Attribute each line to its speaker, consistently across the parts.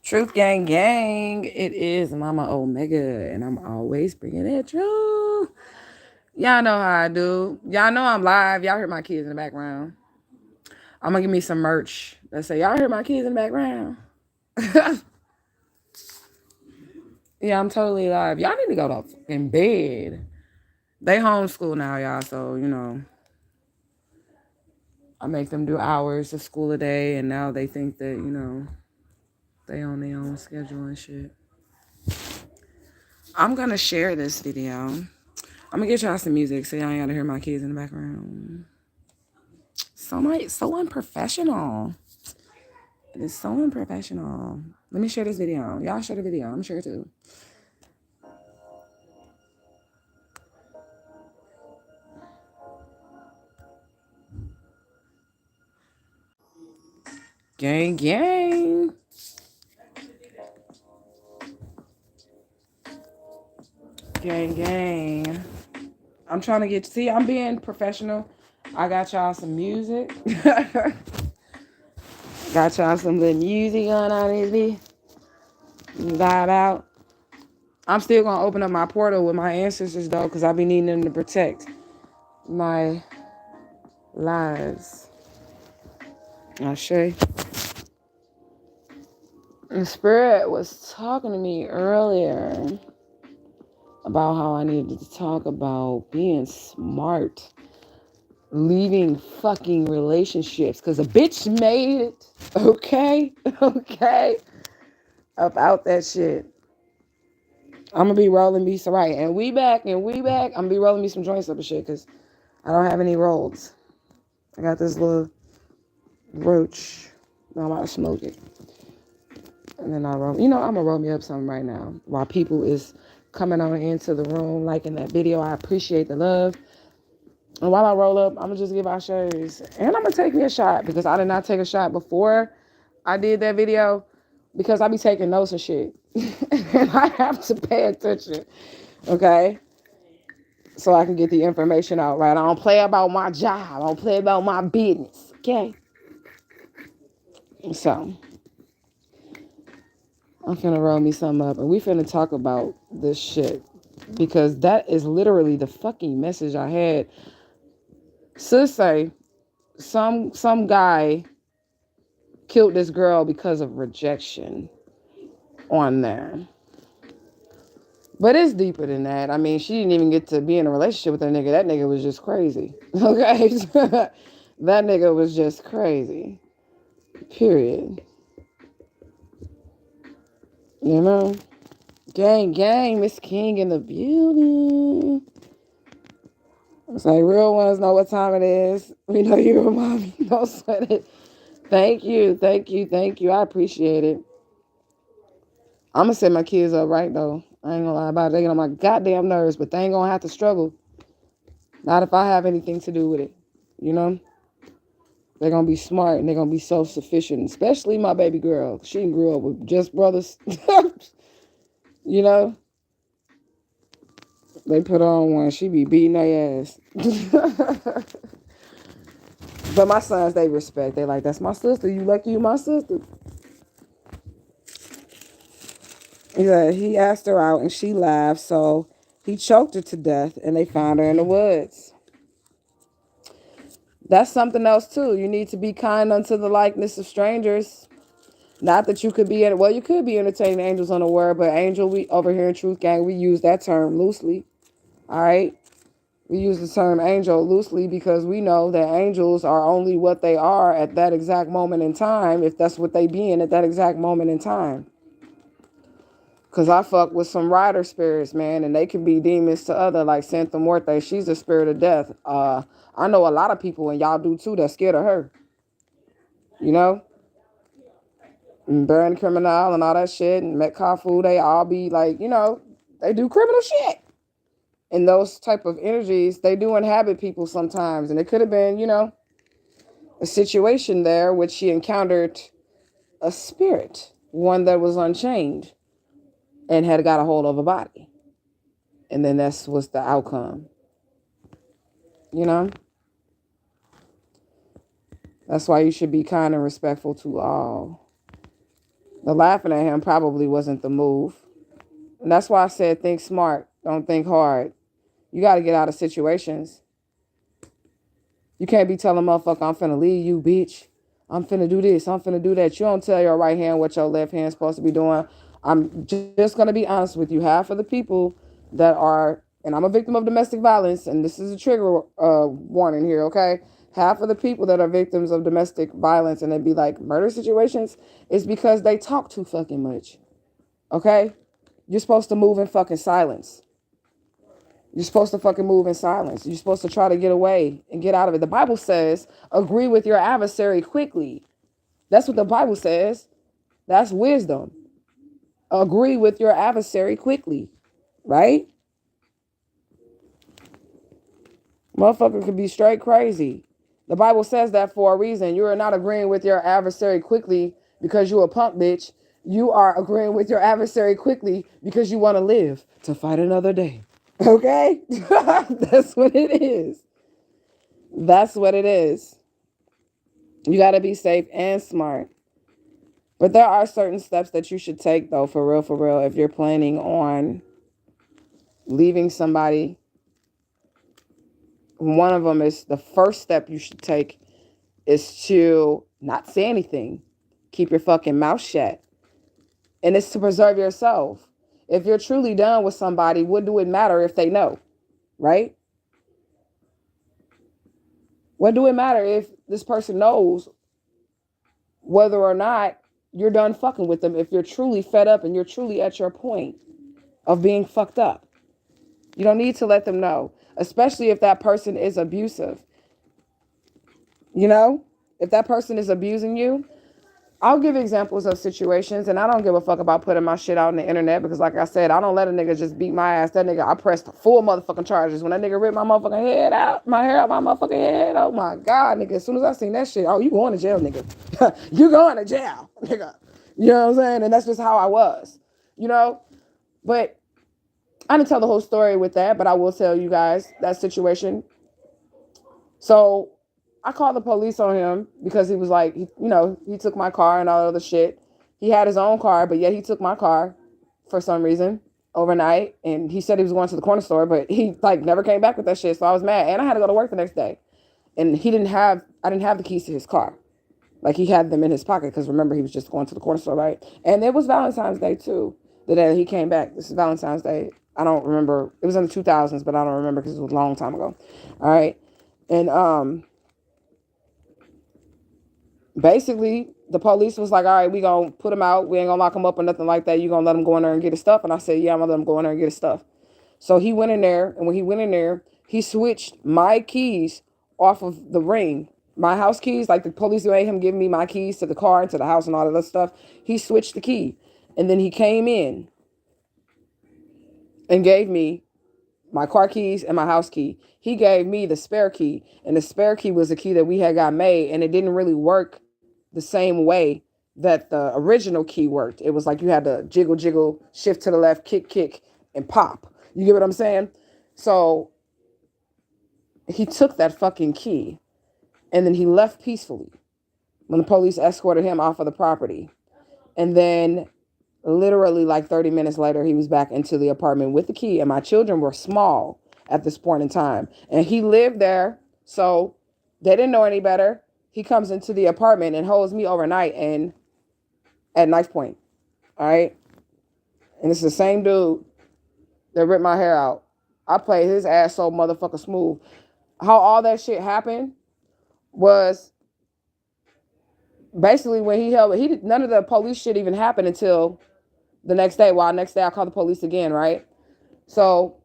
Speaker 1: Truth gang gang. It is Mama Omega, and I'm always bringing it true. Y'all know how I do. Y'all know I'm live. Y'all hear my kids in the background. I'm gonna give me some merch. Let's say y'all hear my kids in the background. Yeah, I'm totally live. Y'all need to go to in bed. They homeschool now, y'all. So I make them do hours of school a day, and now they think that they on their own schedule and shit. I'm gonna share this video. I'm gonna get y'all some music so y'all ain't gotta hear my kids in the background. So unprofessional. It is so unprofessional. Let me share this video. Y'all share the video. I'm sure too. Gang, gang. Gang, gang. I'm trying to see, I'm being professional. I got y'all some music. Got y'all some good music on this beat. Vibe out. I'm still gonna open up my portal with my ancestors though, because I be needing them to protect my lives. Asha. The spirit was talking to me earlier about how I needed to talk about being smart, leaving fucking relationships, because a bitch made it. Okay? Okay? About that shit. I'm gonna be rolling me some right. And we back. I'm gonna be rolling me some joints up and shit, because I don't have any rolls. I got this little roach. I'm about to smoke it. And then I'm gonna roll me up something right now while people is coming on into the room, liking that video. I appreciate the love. And while I roll up, I'm gonna just give out shares. And I'm gonna take me a shot, because I did not take a shot before I did that video, because I be taking notes and shit. And I have to pay attention. Okay? So I can get the information out right. I don't play about my job. I don't play about my business. Okay? So I'm finna roll me something up, and we finna talk about this shit, because that is literally the fucking message I had. Sis say some guy killed this girl because of rejection on there. But it's deeper than that. I mean, she didn't even get to be in a relationship with that nigga. That nigga was just crazy. Okay? That nigga was just crazy. Period. You know? Gang, gang, Miss King in the building. It's like, real ones know what time it is. We know you were mommy. Don't sweat it. Thank you. I appreciate it. I'm going to set my kids up right, though. I ain't going to lie about it. They get on my goddamn nerves, but they ain't going to have to struggle. Not if I have anything to do with it. You know? They're going to be smart, and they're going to be self-sufficient, especially my baby girl. She grew up with just brothers. You know? They put on one. She be beating their ass. But my sons, they respect. They like, that's my sister. You lucky you my sister. Yeah, he asked her out and she laughed, so he choked her to death and they found her in the woods. That's something else too. You need to be kind unto the likeness of strangers. Not that you could be you could be entertaining angels on the word, but angel, we over here in Truth Gang, we use that term loosely. All right. We use the term angel loosely because we know that angels are only what they are at that exact moment in time, if that's what they be in at that exact moment in time. Because I fuck with some rider spirits, man, and they can be demons to other, like Santa Muerte. She's the spirit of death. I know a lot of people, and y'all do too, that's scared of her. You know? And Baron Criminal and all that shit, and Metcalfu, they all be like, they do criminal shit. And those type of energies, they do inhabit people sometimes. And it could have been, a situation there which she encountered a spirit, one that was unchained and had got a hold of a body. And then that's what's the outcome. That's why you should be kind and respectful to all. The laughing at him probably wasn't the move. And that's why I said think smart, don't think hard. You got to get out of situations. You can't be telling motherfucker, I'm finna leave you, bitch. I'm finna do this. I'm finna do that. You don't tell your right hand what your left hand's supposed to be doing. I'm just going to be honest with you. Half of the people that are, and I'm a victim of domestic violence, and this is a trigger warning here, okay? Half of the people that are victims of domestic violence and it'd be like murder situations is because they talk too fucking much, okay? You're supposed to move in fucking silence. You're supposed to fucking move in silence. You're supposed to try to get away and get out of it. The Bible says, agree with your adversary quickly. That's what the Bible says. That's wisdom. Agree with your adversary quickly, right? Motherfucker could be straight crazy. The Bible says that for a reason. You are not agreeing with your adversary quickly because you a punk bitch. You are agreeing with your adversary quickly because you want to live to fight another day. Okay? That's what it is. That's what it is. You got to be safe and smart. But there are certain steps that you should take, though, for real, if you're planning on leaving somebody. One of them is the first step you should take is to not say anything. Keep your fucking mouth shut. And it's to preserve yourself. If you're truly done with somebody, what do it matter if they know? Right? What do it matter if this person knows whether or not you're done fucking with them, if you're truly fed up and you're truly at your point of being fucked up? You don't need to let them know, especially if that person is abusive. You know, if that person is abusing you, I'll give examples of situations, and I don't give a fuck about putting my shit out on the internet because, like I said, I don't let a nigga just beat my ass. That nigga, I pressed full motherfucking charges. When that nigga ripped my motherfucking head out, my hair out my motherfucking head, oh my God, nigga. As soon as I seen that shit, oh, you going to jail, nigga. You going to jail, nigga. You know what I'm saying? And that's just how I was, you know? But I didn't tell the whole story with that, but I will tell you guys that situation. So I called the police on him because he was like, he took my car and all that other shit. He had his own car, but yet he took my car for some reason overnight. And he said he was going to the corner store, but he like never came back with that shit. So I was mad. And I had to go to work the next day. And I didn't have the keys to his car. Like he had them in his pocket because remember, he was just going to the corner store, right? And it was Valentine's Day too, the day that he came back. This is Valentine's Day. I don't remember. It was in the 2000s, but I don't remember because it was a long time ago. All right. And basically, the police was like, all right, we going to put him out. We ain't going to lock him up or nothing like that. You going to let him go in there and get his stuff? And I said, yeah, I'm going to let him go in there and get his stuff. So he went in there. And when he went in there, he switched my keys off of the ring. My house keys, like the police made him give me my keys to the car and to the house and all of that stuff. He switched the key. And then he came in and gave me my car keys and my house key. He gave me the spare key. And the spare key was a key that we had got made. And it didn't really work the same way that the original key worked. It was like you had to jiggle, jiggle, shift to the left, kick, kick, and pop. You get what I'm saying? So he took that fucking key and then he left peacefully when the police escorted him off of the property. And then literally like 30 minutes later, he was back into the apartment with the key. And my children were small at this point in time. And he lived there. So they didn't know any better. He comes into the apartment and holds me overnight and at knife point. All right. And it's the same dude that ripped my hair out. I played his ass so motherfucker smooth. How all that shit happened was basically when none of the police shit even happened until the next day. Well, next day I called the police again, right? So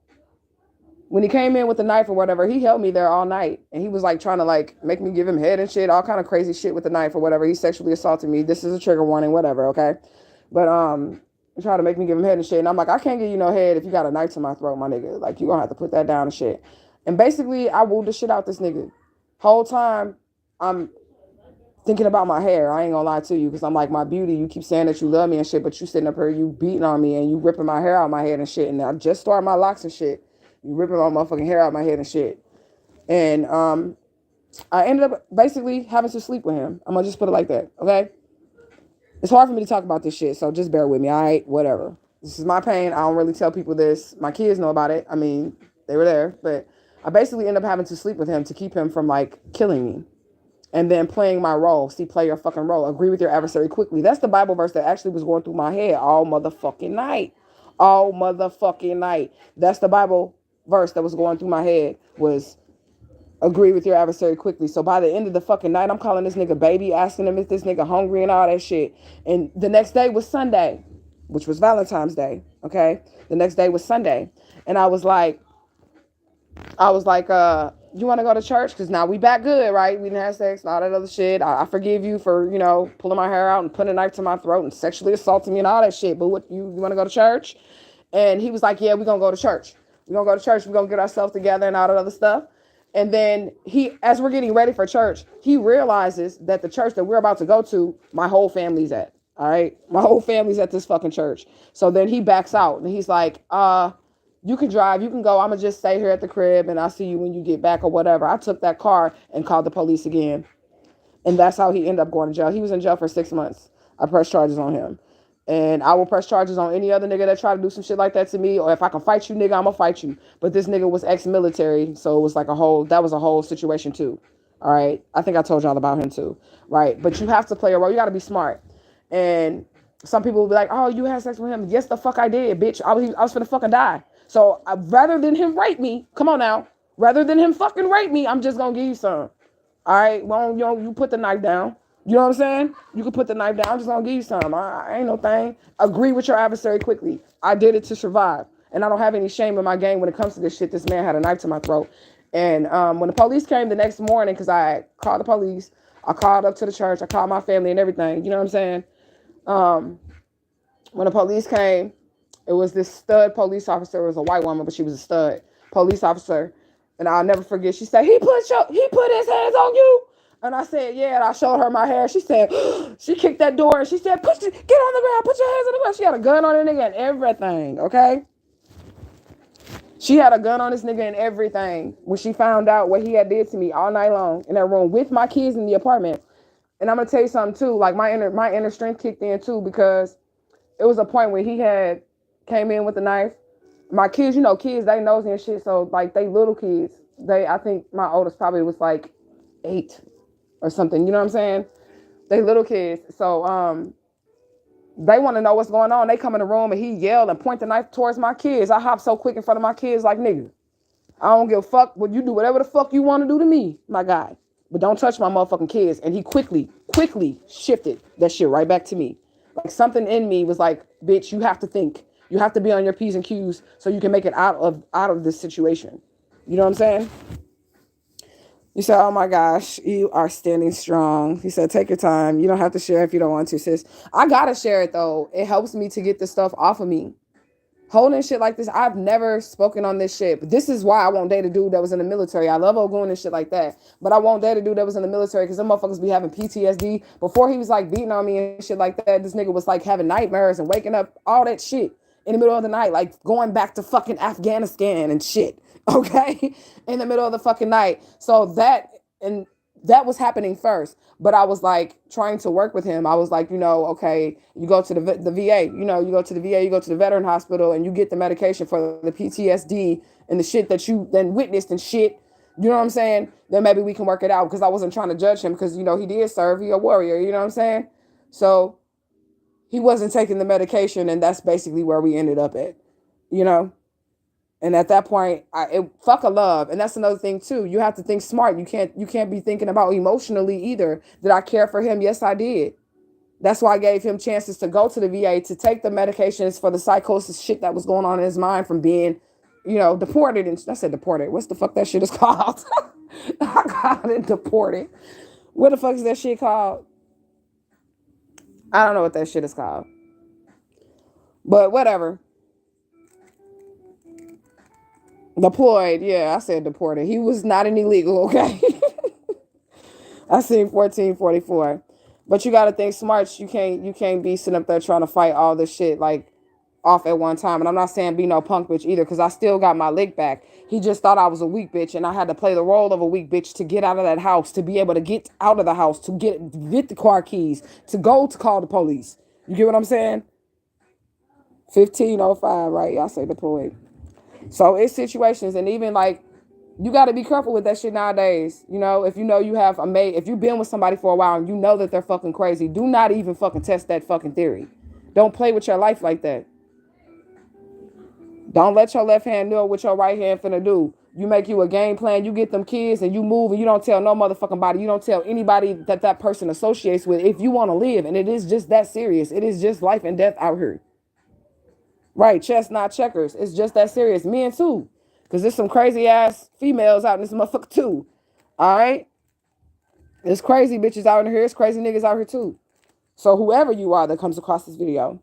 Speaker 1: when he came in with the knife or whatever, he held me there all night. And he was like trying to like make me give him head and shit, all kind of crazy shit with the knife or whatever. He sexually assaulted me. This is a trigger warning, whatever, okay? But he tried to make me give him head and shit. And I'm like, I can't give you no head if you got a knife to my throat, my nigga. Like, you gonna have to put that down and shit. And basically, I wooed the shit out this nigga. Whole time, I'm thinking about my hair. I ain't gonna lie to you, because I'm like, my beauty, you keep saying that you love me and shit, but you sitting up here, you beating on me and you ripping my hair out of my head and shit. And I just started my locks and shit. You ripping my motherfucking hair out of my head and shit. And I ended up basically having to sleep with him. I'm gonna just put it like that, okay? It's hard for me to talk about this shit, so just bear with me, all right? Whatever. This is my pain. I don't really tell people this. My kids know about it. I mean, they were there, but I basically end up having to sleep with him to keep him from like killing me. And then playing my role. See, play your fucking role. Agree with your adversary quickly. That's the Bible verse that actually was going through my head all motherfucking night. All motherfucking night. That's the Bible verse that was going through my head was agree with your adversary quickly. So by the end of the fucking night, I'm calling this nigga baby, asking him if this nigga hungry and all that shit. And the next day was Sunday, which was Valentine's Day. Okay. The next day was Sunday. And I was like, you want to go to church? Because now we back good, right? We didn't have sex and all that other shit. I forgive you for, pulling my hair out and putting a knife to my throat and sexually assaulting me and all that shit. But what, you want to go to church? And he was like, yeah, we're going to go to church. We're going to go to church. We're going to get ourselves together and all that other stuff. And then as we're getting ready for church, he realizes that the church that we're about to go to, my whole family's at. All right. My whole family's at this fucking church. So then he backs out and he's like, you can drive, you can go. I'm going to just stay here at the crib and I'll see you when you get back or whatever. I took that car and called the police again. And that's how he ended up going to jail. He was in jail for 6 months. I pressed charges on him. And I will press charges on any other nigga that try to do some shit like that to me. Or if I can fight you, nigga, I'm going to fight you. But this nigga was ex-military. So it was like that was a whole situation too. All right. I think I told y'all about him too. Right. But you have to play a role. You got to be smart. And some people will be like, oh, you had sex with him. Yes, the fuck I did, bitch. I was finna fucking die. So rather than him rape me, come on now. Rather than him fucking rape me, I'm just going to give you some. All right. Well, you put the knife down. You know what I'm saying? You can put the knife down. I'm just going to give you some. I ain't no thing. Agree with your adversary quickly. I did it to survive. And I don't have any shame in my game when it comes to this shit. This man had a knife to my throat. And when the police came the next morning, because I called the police, I called up to the church. I called my family and everything. You know what I'm saying? When the police came, it was this stud police officer. It was a white woman, but she was a stud police officer. And I'll never forget. She said, he put his hands on you. And I said, yeah. And I showed her my hair. She said, she kicked that door. And she said, get on the ground. Put your hands on the ground. She had a gun on the nigga and everything. Okay. She had a gun on this nigga and everything when she found out what he had did to me all night long in that room with my kids in the apartment. And I'm going to tell you something too. Like my inner strength kicked in too, because it was a point where he had came in with a knife. My kids, kids, they nosy and shit. So like they little kids, I think my oldest probably was like 8 or something. You know what I'm saying? They little kids. So, they want to know what's going on. They come in the room and he yelled and point the knife towards my kids. I hop so quick in front of my kids like, nigga, I don't give a fuck. What you do, whatever the fuck you want to do to me, my guy. But don't touch my motherfucking kids. And he quickly shifted that shit right back to me. Like something in me was like, bitch, you have to think. You have to be on your P's and Q's so you can make it out of this situation. You know what I'm saying? You said, oh my gosh, you are standing strong. He said, take your time. You don't have to share if you don't want to, sis. I gotta share it though. It helps me to get this stuff off of me. Holding shit like this, I've never spoken on this shit. But this is why I won't date a dude that was in the military. I love Ogun and shit like that. But I won't date a dude that was in the military because them motherfuckers be having PTSD. Before he was like beating on me and shit like that, this nigga was like having nightmares and waking up, all that shit in the middle of the night, like going back to fucking Afghanistan and shit. Okay? In the middle of the fucking night. So that was happening first. But I was like trying to work with him. I was like, okay, you go to the VA, you go to the VA, you go to the veteran hospital and you get the medication for the PTSD and the shit that you then witnessed and shit. You know what I'm saying? Then maybe we can work it out, because I wasn't trying to judge him because, he did serve. He a warrior. You know what I'm saying? So he wasn't taking the medication, and that's basically where we ended up at, And at that point, fuck a love. And that's another thing too. You have to think smart. You can't be thinking about emotionally either. Did I care for him? Yes, I did. That's why I gave him chances to go to the VA, to take the medications for the psychosis shit that was going on in his mind from being, deported. And I said deported. What's the fuck that shit is called? I got it deported. What the fuck is that shit called? I don't know what that shit is called. But whatever. Deployed, yeah, I said deported. He was not an illegal, okay? I seen 1444. But you gotta think smart. You can't be sitting up there trying to fight all this shit. Like, off at one time. And I'm not saying be no punk bitch either, because I still got my lick back. He just thought I was a weak bitch, and I had to play the role of a weak bitch to get out of that house, to be able to get out of the house, to get the car keys, to go to call the police. You get what I'm saying? 1505, right? Y'all say deployed. So it's situations, and even like, you got to be careful with that shit nowadays. You know, if you know you have a mate, if you've been with somebody for a while and you know that they're fucking crazy, do not even fucking test that fucking theory. Don't play with your life like that. Don't let your left hand know what your right hand finna do. You make you a game plan, you get them kids, and you move, and you don't tell no motherfucking body. You don't tell anybody that that person associates with if you want to live. And it is just that serious. It is just life and death out here. Right, chess, not checkers. It's just that serious. Men too. Because there's some crazy ass females out in this motherfucker too. All right? There's crazy bitches out in here. There's crazy niggas out here too. So whoever you are that comes across this video,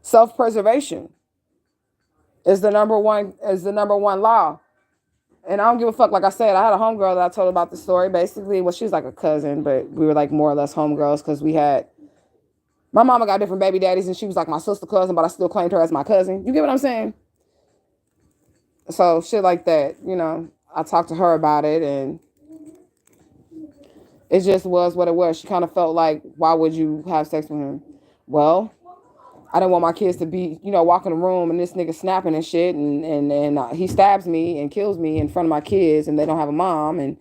Speaker 1: self-preservation is the number one law. And I don't give a fuck. Like I said, I had a homegirl that I told about the story. Basically, well, she was like a cousin, but we were like more or less homegirls because my mama got different baby daddies, and she was like my sister cousin, but I still claimed her as my cousin. You get what I'm saying? So shit like that, you know, I talked to her about it, and it just was what it was. She kind of felt like, why would you have sex with him? Well, I didn't want my kids to be, you know, walk in the room and this nigga snapping and shit, and he stabs me and kills me in front of my kids, and they don't have a mom, and,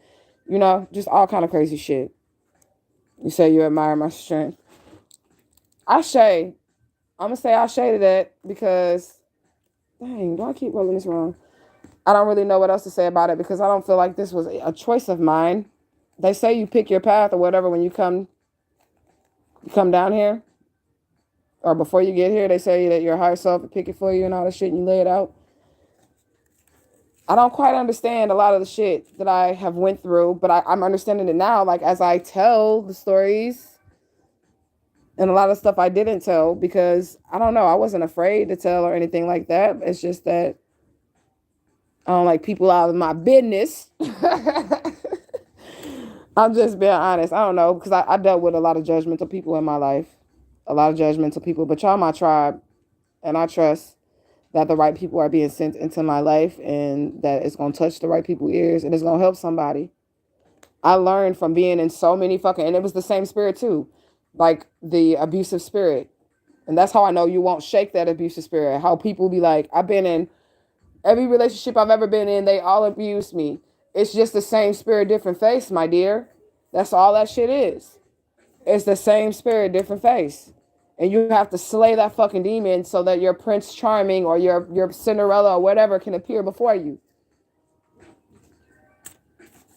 Speaker 1: you know, just all kind of crazy shit. You say you admire my strength. Asha. I'm going to say Asha to that because, dang, do I keep rolling this wrong? I don't really know what else to say about it because I don't feel like this was a choice of mine. They say you pick your path or whatever when you come down here. Or before you get here, they say that your higher self will pick it for you and all this shit, and you lay it out. I don't quite understand a lot of the shit that I have went through, but I'm understanding it now, like as I tell the stories and a lot of stuff I didn't tell because, I don't know, I wasn't afraid to tell or anything like that. It's just that I don't like people out of my business. I'm just being honest. I don't know, because I dealt with a lot of judgmental people in my life. A lot of judgmental people. But y'all my tribe. And I trust that the right people are being sent into my life and that it's going to touch the right people's ears and it's going to help somebody. I learned from being in so many fucking... And it was the same spirit too. Like the abusive spirit. And that's how I know you won't shake that abusive spirit. How people be like, I've been in... Every relationship I've ever been in, they all abused me. It's just the same spirit, different face, my dear. That's all that shit is. It's the same spirit, different face. And you have to slay that fucking demon so that your Prince Charming or your Cinderella or whatever can appear before you.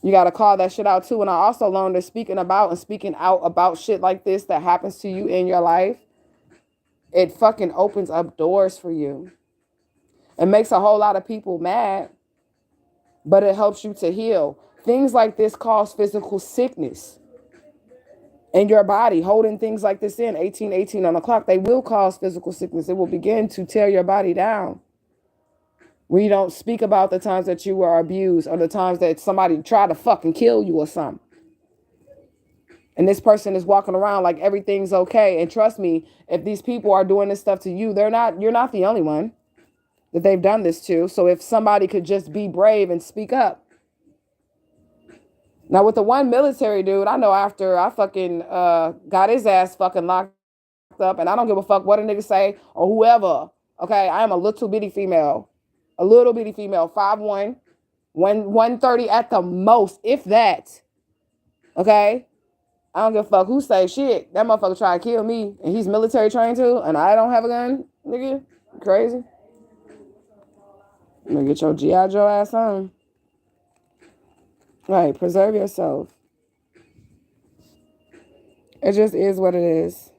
Speaker 1: You got to call that shit out too. And I also learned that speaking out about shit like this that happens to you in your life, it fucking opens up doors for you. It makes a whole lot of people mad, but it helps you to heal. Things like this cause physical sickness in your body. Holding things like this in, 18 on the clock, they will cause physical sickness. It will begin to tear your body down. When you don't speak about the times that you were abused or the times that somebody tried to fucking kill you or something. And this person is walking around like everything's okay. And trust me, if these people are doing this stuff to you, you're not the only one that they've done this to. So if somebody could just be brave and speak up. Now with the one military dude, I know after I fucking got his ass fucking locked up, and I don't give a fuck what a nigga say or whoever. Okay, I am a little bitty female. A little bitty female, 5'1", 130 at the most, if that. Okay? I don't give a fuck who say shit. That motherfucker try to kill me, and he's military trained too, and I don't have a gun, nigga. You crazy? I'm gonna get your G.I. Joe ass on. Right, preserve yourself. It just is what it is.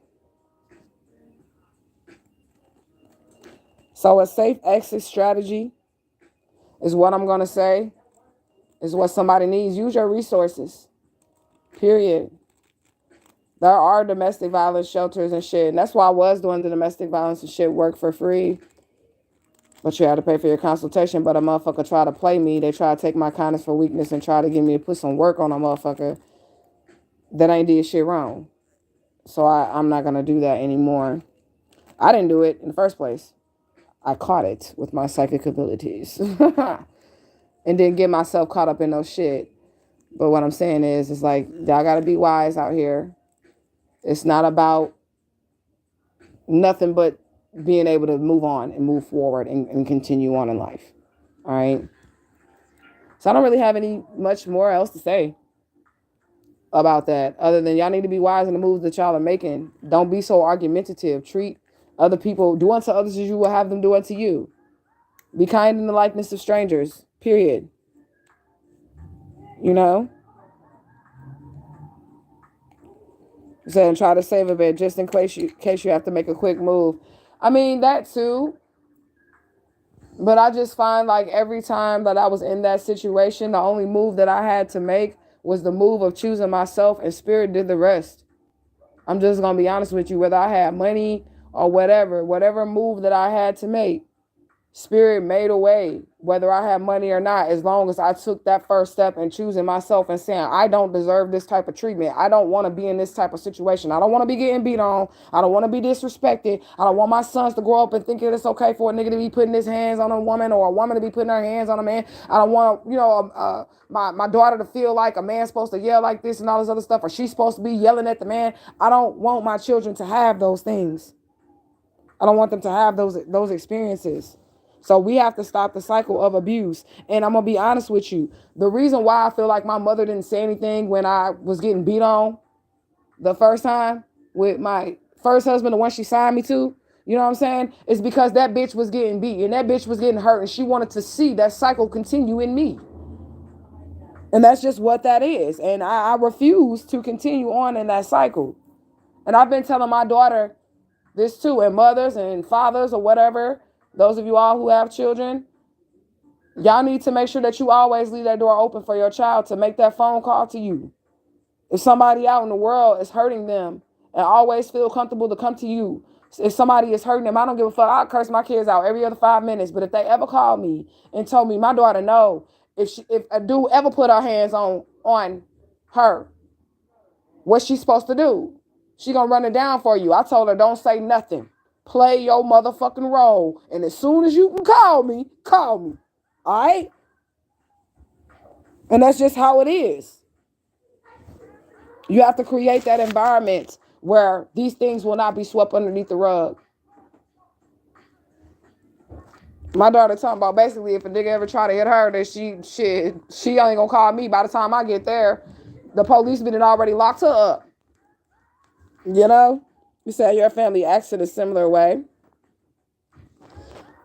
Speaker 1: So a safe exit strategy is what I'm going to say, is what somebody needs. Use your resources, period. There are domestic violence shelters and shit, and that's why I was doing the domestic violence and shit work for free. But you had to pay for your consultation. But a motherfucker try to play me. They try to take my kindness for weakness and try to get me to put some work on a motherfucker that ain't did shit wrong. So I'm not going to do that anymore. I didn't do it in the first place. I caught it with my psychic abilities and didn't get myself caught up in no shit. But what I'm saying is, it's like, y'all got to be wise out here. It's not about nothing but being able to move on and move forward and continue on in life. All right. So I don't really have any much more else to say about that, other than y'all need to be wise in the moves that y'all are making. Don't be so argumentative. Treat other people, do unto others as you will have them do unto you. Be kind in the likeness of strangers, period. You know? So try to save a bit just in case you have to make a quick move. I mean, that too. But I just find like every time that I was in that situation, the only move that I had to make was the move of choosing myself, and spirit did the rest. I'm just going to be honest with you. Whether I had money or whatever move that I had to make, spirit made a way, whether I had money or not, as long as I took that first step and choosing myself and saying, I don't deserve this type of treatment. I don't want to be in this type of situation. I don't want to be getting beat on. I don't want to be disrespected. I don't want my sons to grow up and think it's okay for a nigga to be putting his hands on a woman, or a woman to be putting her hands on a man. I don't want, my daughter to feel like a man's supposed to yell like this and all this other stuff, or she's supposed to be yelling at the man. I don't want my children to have those things. I don't want them to have those experiences. So we have to stop the cycle of abuse. And I'm going to be honest with you. The reason why I feel like my mother didn't say anything when I was getting beat on the first time with my first husband, the one she signed me to, you know what I'm saying? Is because that bitch was getting beat and that bitch was getting hurt, and she wanted to see that cycle continue in me. And that's just what that is. And I refuse to continue on in that cycle. And I've been telling my daughter this too, and mothers and fathers or whatever, those of you all who have children, y'all need to make sure that you always leave that door open for your child to make that phone call to you. If somebody out in the world is hurting them, and always feel comfortable to come to you. If somebody is hurting them, I don't give a fuck. I'll curse my kids out every other 5 minutes. But if they ever call me and told me, my daughter, no, if a dude ever put her hands on her, what's she supposed to do? She gonna run it down for you. I told her, don't say nothing. Play your motherfucking role. And as soon as you can call me, call me. All right? And that's just how it is. You have to create that environment where these things will not be swept underneath the rug. My daughter talking about basically if a nigga ever try to hit her, that she ain't gonna call me. By the time I get there, the police been already locked her up. You know? You said your family acts in a similar way.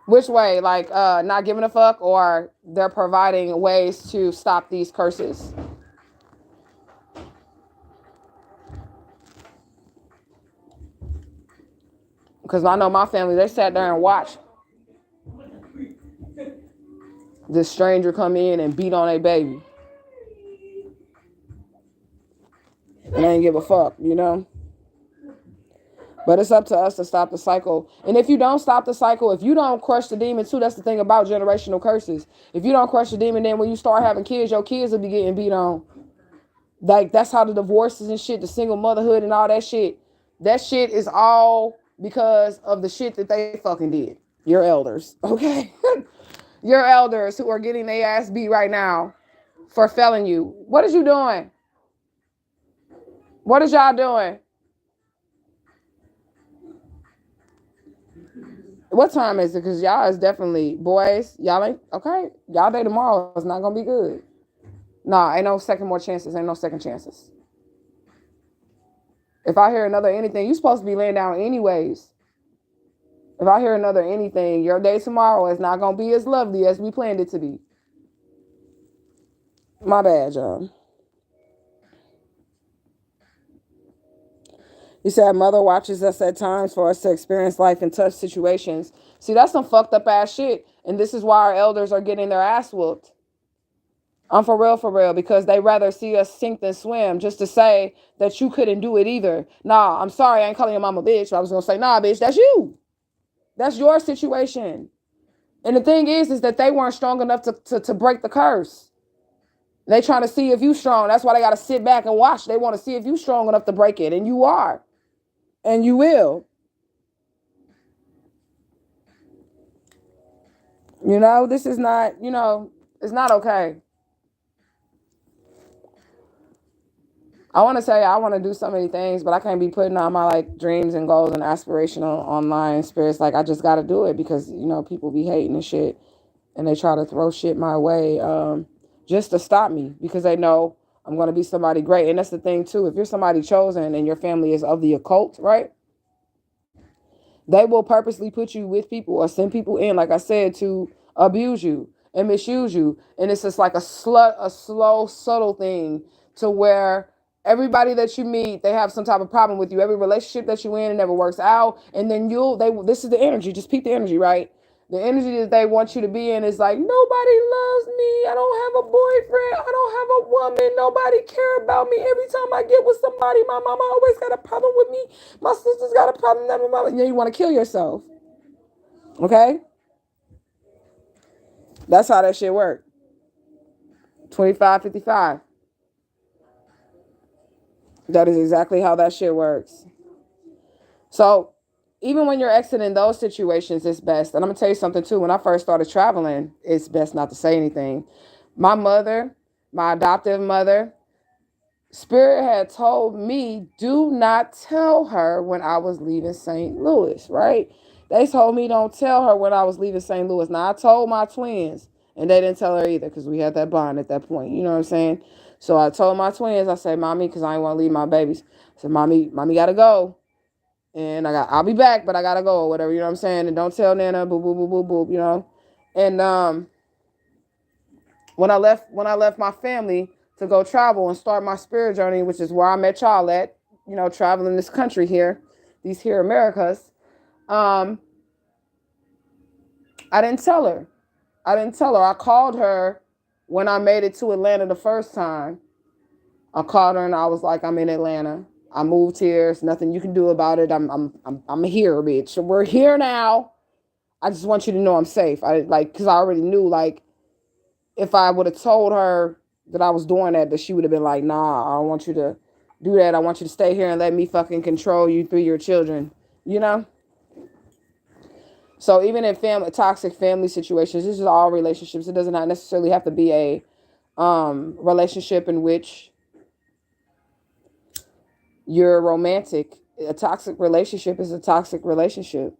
Speaker 1: Which way? Like not giving a fuck, or they're providing ways to stop these curses? Because I know my family, they sat there and watched this stranger come in and beat on a baby. And they ain't give a fuck, you know? But it's up to us to stop the cycle. And if you don't stop the cycle, if you don't crush the demon too, that's the thing about generational curses. If you don't crush the demon, then when you start having kids, your kids will be getting beat on. Like, that's how the divorces and shit, the single motherhood and all that shit is all because of the shit that they fucking did. Your elders, okay? Your elders who are getting their ass beat right now for failing you. What is you doing? What is y'all doing? What time is it? Because y'all is definitely, boys, y'all ain't, okay? Y'all day tomorrow is not going to be good. Nah, ain't no second more chances. Ain't no second chances. If I hear another anything, you supposed to be laying down anyways. If I hear another anything, your day tomorrow is not going to be as lovely as we planned it to be. My bad, John. You said mother watches us at times for us to experience life in tough situations. See, that's some fucked up ass shit. And this is why our elders are getting their ass whooped. I'm for real, because they rather see us sink than swim, just to say that you couldn't do it either. Nah, I'm sorry, I ain't calling your mama bitch. I was going to say, nah, bitch, that's you. That's your situation. And the thing is that they weren't strong enough to break the curse. They trying to see if you strong. That's why they got to sit back and watch. They want to see if you strong enough to break it. And you are. And you will. You know, this is not, it's not okay. I want to say I want to do so many things, but I can't be putting all my like dreams and goals and aspirational online spirits. Like I just got to do it because people be hating and shit, and they try to throw shit my way, just to stop me because they know I'm gonna be somebody great. And that's the thing too. If you're somebody chosen and your family is of the occult, right? They will purposely put you with people or send people in, like I said, to abuse you and misuse you. And it's just like a slow, subtle thing to where everybody that you meet, they have some type of problem with you. Every relationship that you in, it never works out. And then this is the energy. Just peep the energy, right? The energy that they want you to be in is like, nobody loves me. I don't have a boyfriend. I don't have a woman. Nobody care about me. Every time I get with somebody, my mama always got a problem with me. My sister's got a problem. Yeah, you want to kill yourself. Okay? That's how that shit works. 25, 55. That is exactly how that shit works. So even when you're exiting those situations, it's best. And I'm gonna tell you something too. When I first started traveling, it's best not to say anything. My mother, my adoptive mother, Spirit had told me, do not tell her when I was leaving St. Louis, right? They told me don't tell her when I was leaving St. Louis. Now I told my twins, and they didn't tell her either because we had that bond at that point. You know what I'm saying? So I told my twins, I said, Mommy, because I didn't want to leave my babies. I said, Mommy gotta go. And I'll be back, but I gotta go or whatever, you know what I'm saying? And don't tell Nana, boo, boo, boo, boo, boo, you know? And when I left my family to go travel and start my spirit journey, which is where I met y'all at, traveling this country here, these here Americas. Um, I didn't tell her. I called her when I made it to Atlanta the first time. I called her and I was like, I'm in Atlanta. I moved here. There's nothing you can do about it. I'm here, bitch. We're here now. I just want you to know I'm safe. Because I already knew, like, if I would have told her that I was doing that she would have been like, nah, I don't want you to do that. I want you to stay here and let me fucking control you through your children, you know? So even in toxic family situations, this is all relationships. It doesn't necessarily have to be a relationship in which you're romantic. A toxic relationship is a toxic relationship.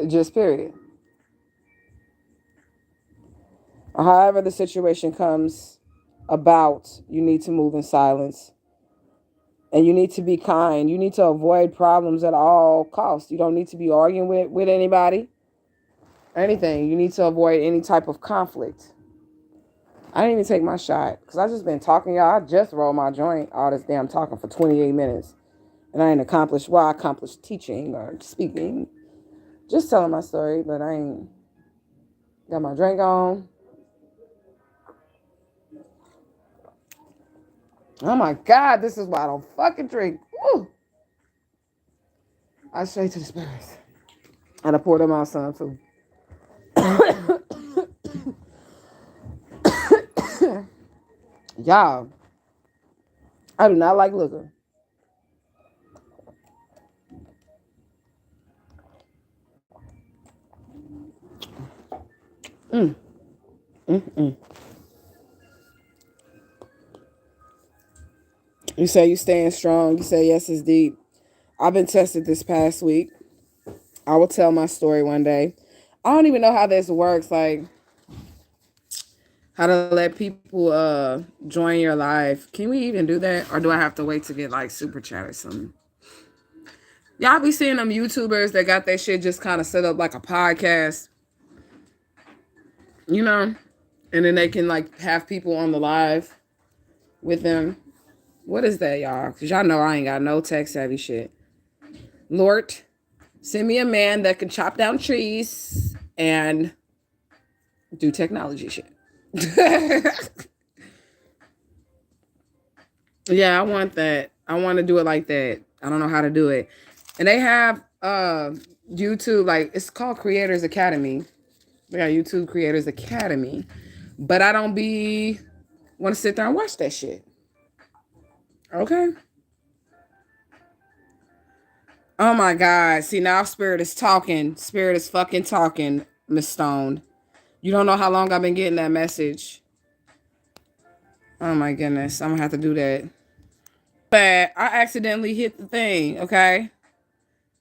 Speaker 1: Just period. However the situation comes about, you need to move in silence. And you need to be kind. You need to avoid problems at all costs. You don't need to be arguing with anybody. Anything. You need to avoid any type of conflict. I didn't even take my shot because I just been talking, y'all. I just rolled my joint all this damn talking for 28 minutes. And I ain't accomplished, I accomplished teaching or speaking. Just telling my story, but I ain't got my drink on. Oh my God, this is why I don't fucking drink. Woo. I straight to the spirits. And I poured them out some too. Y'all, I do not like liquor. Mm. Mm-mm. You say you staying strong. You say yes, it's deep. I've been tested this past week. I will tell my story one day. I don't even know how this works. Like how to let people join your life. Can we even do that, or do I have to wait to get like super chat or something? Y'all be seeing them YouTubers that got that shit just kind of set up like a podcast, you know, and then they can like have people on the live with them. What is that, y'all? Because y'all know I ain't got no tech savvy shit. Lord, send me a man that can chop down trees and do technology shit. Yeah, I want that. I want to do it like that. I don't know how to do it. And they have YouTube, like it's called Creators Academy. They got YouTube Creators Academy. But I don't want to sit there and watch that shit. Okay. Oh my God. See, now Spirit is talking. Spirit is fucking talking, Miss Stone. You don't know how long I've been getting that message. Oh my goodness. I'm gonna have to do that. But I accidentally hit the thing, okay?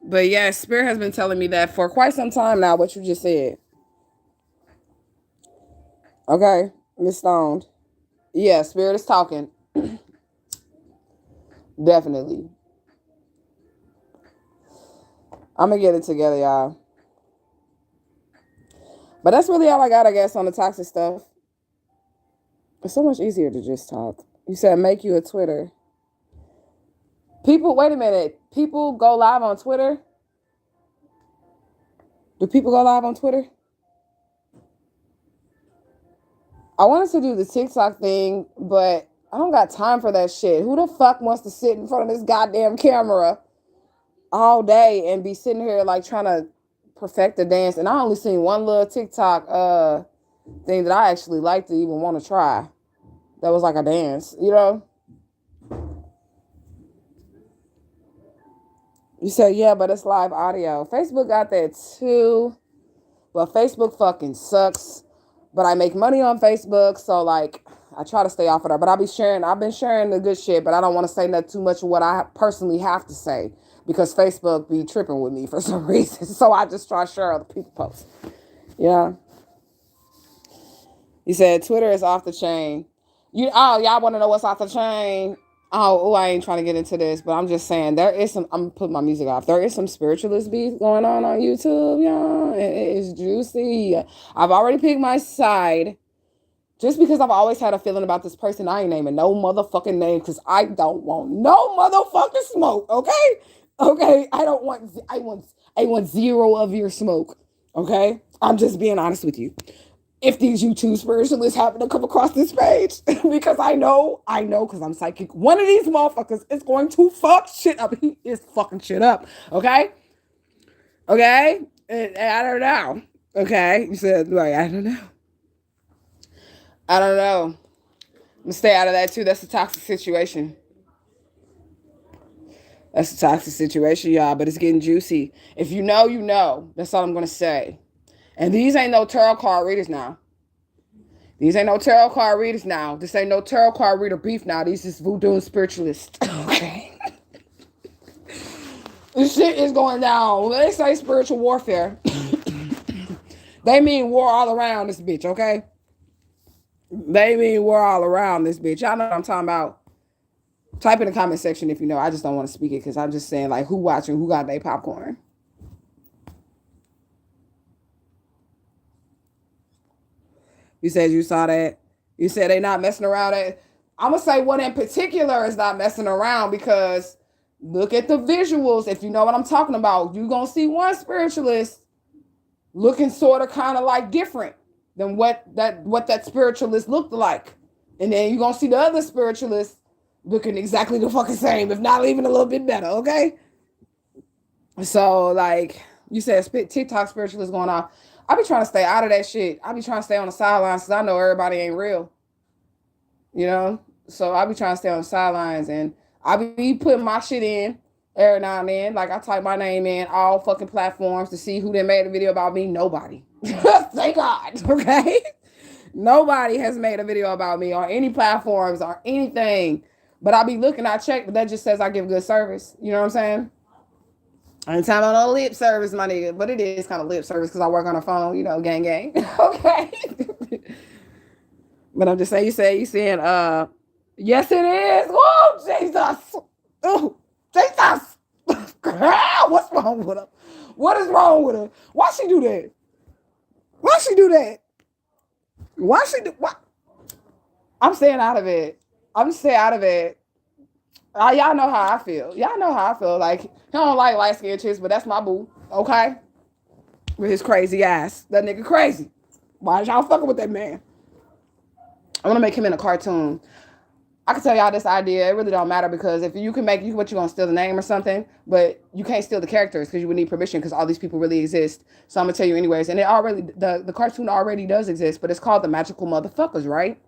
Speaker 1: But yeah, Spirit has been telling me that for quite some time now, what you just said. Okay, Miss Stone. Yeah, Spirit is talking. Definitely. I'm gonna get it together, y'all. But that's really all I got, I guess, on the toxic stuff. It's so much easier to just talk. You said make you a Twitter. People, wait a minute. People go live on Twitter? Do people go live on Twitter? I wanted to do the TikTok thing, but I don't got time for that shit. Who the fuck wants to sit in front of this goddamn camera all day and be sitting here like trying to perfect the dance? And I only seen one little TikTok thing that I actually like to even want to try. That was like a dance, you know? You said, yeah, but it's live audio. Facebook got that too. But Facebook fucking sucks. But I make money on Facebook, so like I try to stay off of there. But I've been sharing the good shit, but I don't want to say that too much of what I personally have to say because Facebook be tripping with me for some reason. So I just try to share other people's posts. Yeah. You said Twitter is off the chain. Y'all want to know what's off the chain? I ain't trying to get into this, but I'm just saying there is some. I'm putting my music off. There is some spiritualist beef going on YouTube, y'all. It is juicy. I've already picked my side, just because I've always had a feeling about this person. I ain't naming no motherfucking name because I don't want no motherfucking smoke. Okay, okay. I want zero of your smoke. Okay, I'm just being honest with you. If these YouTube spiritualists happen to come across this page, because I know, because I'm psychic, one of these motherfuckers is going to fuck shit up. He is fucking shit up. Okay? Okay? And I don't know. Okay? You said, like, I don't know. I don't know. I'm gonna stay out of that too. That's a toxic situation. That's a toxic situation, y'all, but it's getting juicy. If you know, you know. That's all I'm gonna say. And these ain't no tarot card readers now. These ain't no tarot card readers now. This ain't no tarot card reader beef now. These is voodoo and spiritualists. Okay. This shit is going down. When they say spiritual warfare, they mean war all around this bitch, okay? They mean war all around this bitch. Y'all know what I'm talking about. Type in the comment section if you know. I just don't want to speak it because I'm just saying, like, who watching, who got their popcorn. You said you saw that. You said they not messing around. I'm going to say one in particular is not messing around because look at the visuals. If you know what I'm talking about, you're going to see one spiritualist looking sort of kind of like different than what that spiritualist looked like. And then you're going to see the other spiritualist looking exactly the fucking same, if not even a little bit better, okay? So, like, you said TikTok spiritualist going off. I be trying to stay out of that shit. I be trying to stay on the sidelines because I know everybody ain't real. You know? So I be trying to stay on the sidelines and I be putting my shit in every now and then. Like I type my name in all fucking platforms to see who they made a video about me. Nobody. Thank God. Okay? Nobody has made a video about me on any platforms or anything. But I be looking, I check, but that just says I give good service. You know what I'm saying? I ain't talking about no lip service, my nigga, but it is kind of lip service because I work on a phone, you know, gang gang. Okay. But I'm just saying, you saying, yes it is. Oh, Jesus. Oh, Jesus. What's wrong with her? What is wrong with her? Why she do that? Why she do that? Why she do what? I'm staying out of it. I'm staying out of it. Y'all know how I feel. Y'all know how I feel. Like, he don't like light-skinned chicks, but that's my boo. Okay? With his crazy ass. That nigga crazy. Why is y'all fucking with that man? I want to make him in a cartoon. I can tell y'all this idea. It really don't matter because if you can make you what you gonna steal the name or something, but you can't steal the characters because you would need permission because all these people really exist. So I'm gonna tell you anyways. And it already the cartoon already does exist, but it's called The Magical Motherfuckers, right?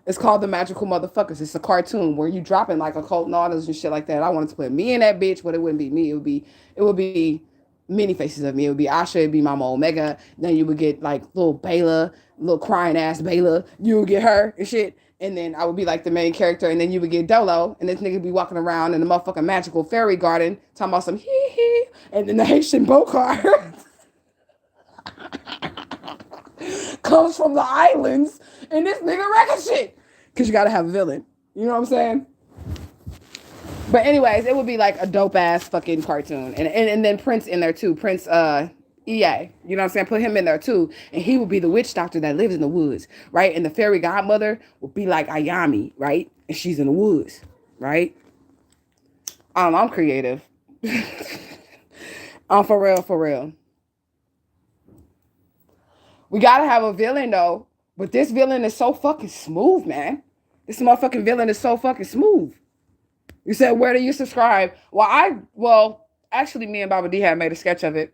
Speaker 1: It's called The Magical Motherfuckers. It's a cartoon where you dropping like occult knowledge and shit like that. I wanted to put me in that bitch, but it wouldn't be me. It would be many faces of me. It would be Asha, it'd be Momma Omgea. Then you would get like little Bayla, little crying ass Bayla. You would get her and shit. And then I would be like the main character, and then you would get Dolo, and this nigga would be walking around in the motherfucking magical fairy garden talking about some hee hee, and then the Haitian Bokar comes from the islands, and this nigga wrecking shit. Cause you gotta have a villain. You know what I'm saying? But anyways, it would be like a dope ass fucking cartoon. And then Prince in there too. Prince EA. You know what I'm saying? Put him in there too. And he would be the witch doctor that lives in the woods, right? And the fairy godmother would be like Ayami, right? And she's in the woods, right? I don't know, I'm creative. For real, for real. We gotta have a villain though. But this villain is so fucking smooth, man. This motherfucking villain is so fucking smooth. You said, where do you subscribe? Well, actually, me and Baba D had made a sketch of it.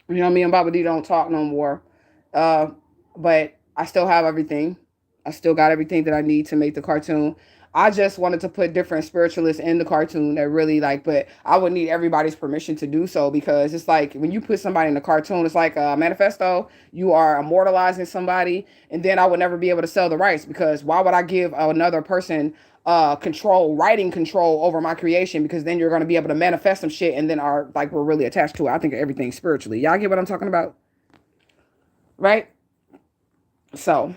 Speaker 1: You know, me and Baba D don't talk no more. But I still have everything. I still got everything that I need to make the cartoon. I just wanted to put different spiritualists in the cartoon that really like, but I would need everybody's permission to do so, because it's like when you put somebody in the cartoon, it's like a manifesto. You are immortalizing somebody, and then I would never be able to sell the rights, because why would I give another person writing control over my creation? Because then you're going to be able to manifest some shit, and then we're really attached to it. I think of everything spiritually. Y'all get what I'm talking about? Right? So,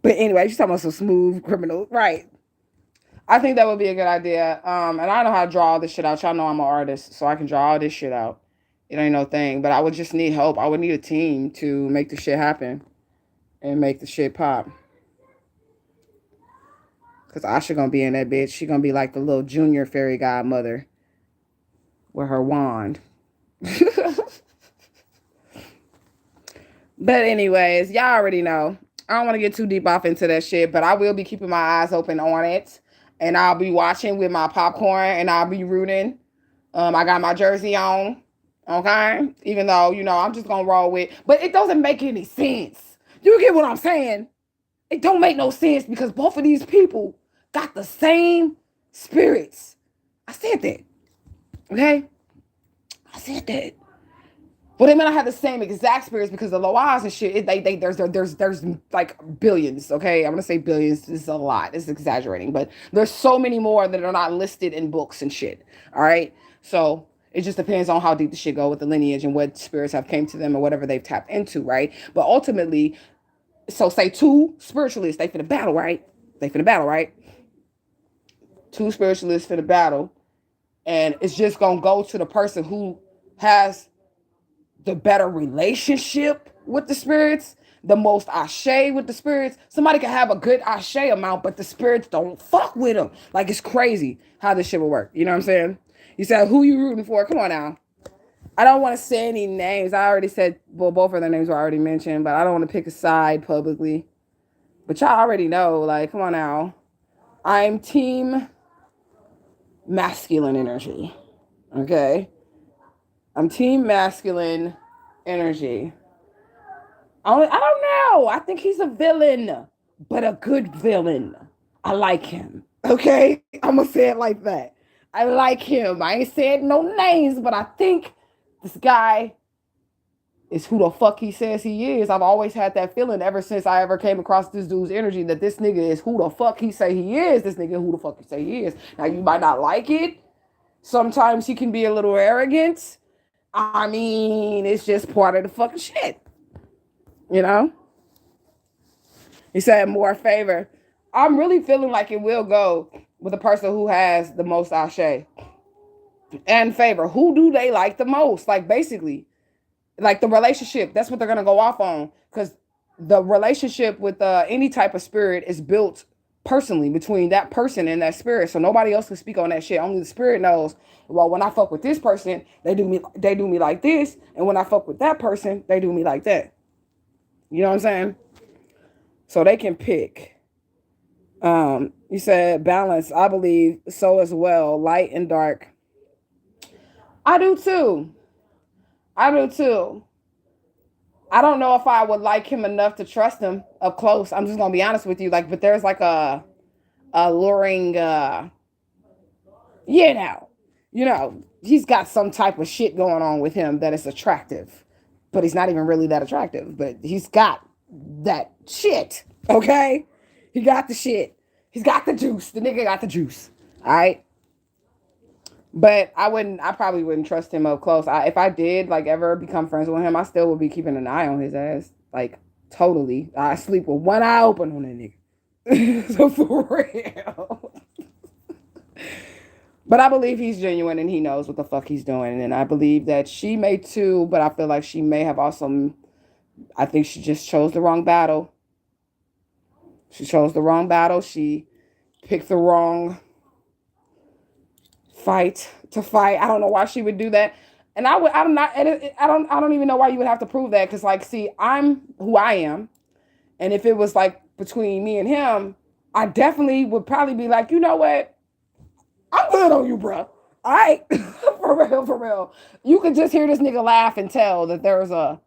Speaker 1: but anyway, she's talking about some smooth criminal, right? I think that would be a good idea. And I know how to draw all this shit out. Y'all know I'm an artist, so I can draw all this shit out. It ain't no thing. But I would just need help. I would need a team to make the shit happen and make the shit pop. Because Asha gonna be in that bitch. She gonna be like the little junior fairy godmother with her wand. But anyways, y'all already know. I don't want to get too deep off into that shit, but I will be keeping my eyes open on it. And I'll be watching with my popcorn, and I'll be rooting. I got my jersey on. Okay? Even though, I'm just going to roll with. But it doesn't make any sense. You get what I'm saying? It don't make no sense, because both of these people got the same spirits. I said that. Okay? I said that. Well, they may not have the same exact spirits, because the Loas and shit, there's like billions, okay? I'm going to say billions. This is a lot. It's exaggerating. But there's so many more that are not listed in books and shit, all right? So it just depends on how deep the shit go with the lineage and what spirits have came to them or whatever they've tapped into, right? But ultimately, so say two spiritualists, they finna battle, right? Two spiritualists finna battle. And it's just going to go to the person who has the better relationship with the spirits, the most ashe with the spirits. Somebody can have a good ashe amount, but the spirits don't fuck with them. Like, it's crazy how this shit will work. You know what I'm saying? You said, who you rooting for? Come on now. I don't want to say any names. I already said, well, both of their names were already mentioned, but I don't want to pick a side publicly. But y'all already know, like, come on now. I'm team masculine energy. Okay? I'm team masculine energy. I don't know. I think he's a villain, but a good villain. I like him. Okay? I'm going to say it like that. I like him. I ain't said no names, but I think this guy is who the fuck he says he is. I've always had that feeling ever since I ever came across this dude's energy, that this nigga is who the fuck he say he is. This nigga who the fuck he say he is. Now, you might not like it. Sometimes he can be a little arrogant. I mean, it's just part of the fucking shit. You know? He said more favor. I'm really feeling like it will go with the person who has the most ashe and favor. Who do they like the most? Like, basically, like the relationship. That's what they're going to go off on. Because the relationship with any type of spirit is built personally between that person and that spirit. So nobody else can speak on that shit. Only the spirit knows, well, when I fuck with this person, they do me like this. And when I fuck with that person, they do me like that. You know what I'm saying? So they can pick. You said balance. I believe so as well. Light and dark. I do too. I don't know if I would like him enough to trust him up close. I'm just gonna be honest with you. Like, but there's like a alluring, you know, he's got some type of shit going on with him that is attractive, but he's not even really that attractive. But he's got that shit. Okay, he got the shit. He's got the juice. The nigga got the juice. All right. But I probably wouldn't trust him up close. If I did like ever become friends with him, I still would be keeping an eye on his ass. Like totally. I sleep with one eye open on that nigga. So for real. But I believe he's genuine and he knows what the fuck he's doing. And I believe that she may too, but I feel like she may have also, I think she just chose the wrong battle. She chose the wrong battle. She picked the wrong fight to fight. I don't know why she would do that. And I'm not, I don't even know why you would have to prove that. Cause like, see, I'm who I am. And if it was like between me and him, I definitely would probably be like, you know what? I'm good on you, bro. All right. For real, for real. You could just hear this nigga laugh and tell that there's a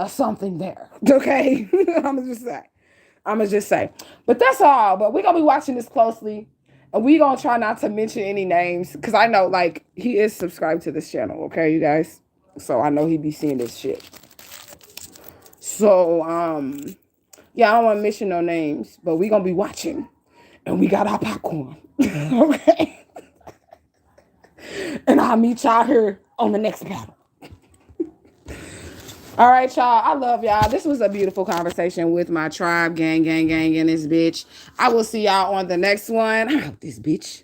Speaker 1: something there. Okay. I'm gonna just say. But that's all. But we're gonna be watching this closely. And we gonna try not to mention any names. Cause I know like he is subscribed to this channel, okay, you guys? So I know he be seeing this shit. So yeah, I don't want to mention no names, but we gonna be watching. And we got our popcorn. Okay. And I'll meet y'all here on the next battle. All right, y'all. I love y'all. This was a beautiful conversation with my tribe, gang, in this bitch. I will see y'all on the next one. I'm out this bitch.